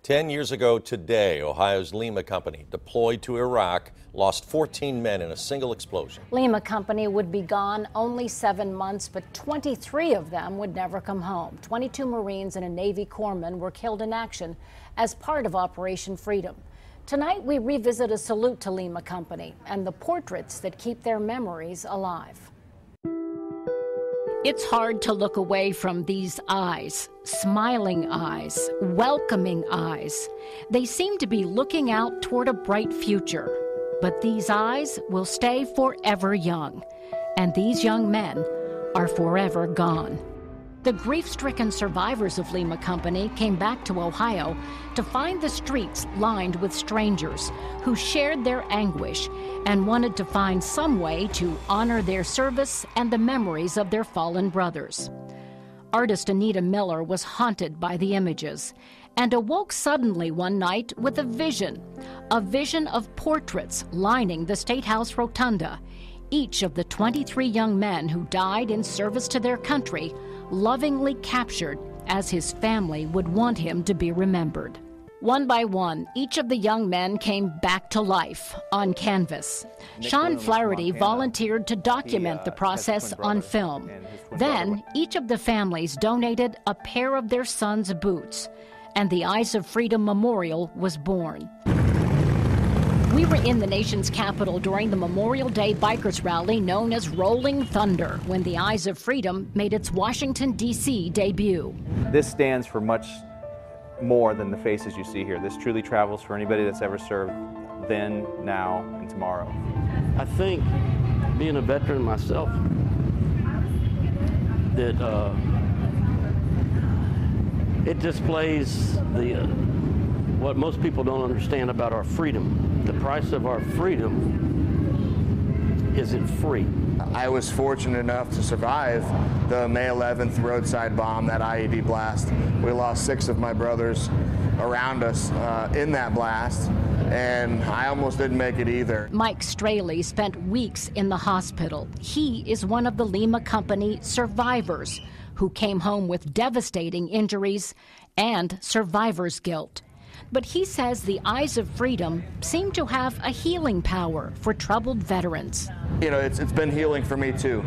10 years ago today, Ohio's Lima company, deployed to Iraq, lost 14 men in a single explosion. Lima company would be gone only 7 months, but 23 of them would never come home. 22 Marines and a Navy corpsman were killed in action as part of Operation Freedom. Tonight, we revisit a salute to Lima company and the portraits that keep their memories alive. It's hard to look away from these eyes, smiling eyes, welcoming eyes. They seem to be looking out toward a bright future. But these eyes will stay forever young, and these young men are forever gone. The grief-stricken survivors of Lima company came back to Ohio to find the streets lined with strangers who shared their anguish and wanted to find some way to honor their service and the memories of their fallen brothers. Artist Anita Miller was haunted by the images and awoke suddenly one night with a vision of portraits lining the State House rotunda, each of the 23 young men who died in service to their country, lovingly captured as his family would want him to be remembered. One by one, each of the young men came back to life on canvas. Sean Flaherty volunteered to document the process on film. Then, each of the families donated a pair of their sons' boots, and the Eyes of Freedom Memorial was born. We were in the nation's capital during the Memorial Day bikers rally known as Rolling Thunder when the Eyes of Freedom made its Washington, D.C. debut. This stands for much more than the faces you see here. This truly travels for anybody that's ever served then, now, and tomorrow. I think, being a veteran myself, that it displays what most people don't understand about our freedom. The price of our freedom isn't free. I was fortunate enough to survive the May 11th roadside bomb, that IED blast. We lost 6 of my brothers around us in that blast, and I almost didn't make it either. Mike Straley spent weeks in the hospital. He is one of the Lima company survivors who came home with devastating injuries and survivor's guilt. But he says the Eyes of Freedom seem to have a healing power for troubled veterans. You know, it's been healing for me too.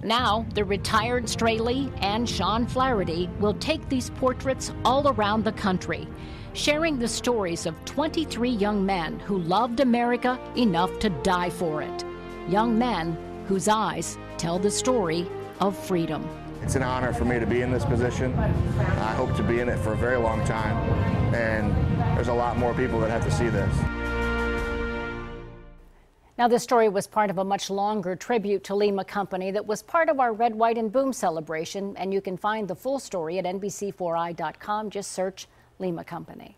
Now, the retired Straley and Sean Flaherty will take these portraits all around the country, sharing the stories of 23 young men who loved America enough to die for it. Young men whose eyes tell the story of freedom. It's an honor for me to be in this position. I hope to be in it for a very long time, and there's a lot more people that have to see this. Now, this story was part of a much longer tribute to Lima company that was part of our Red, White, and Boom celebration, and you can find the full story at NBC4i.com. Just search Lima company.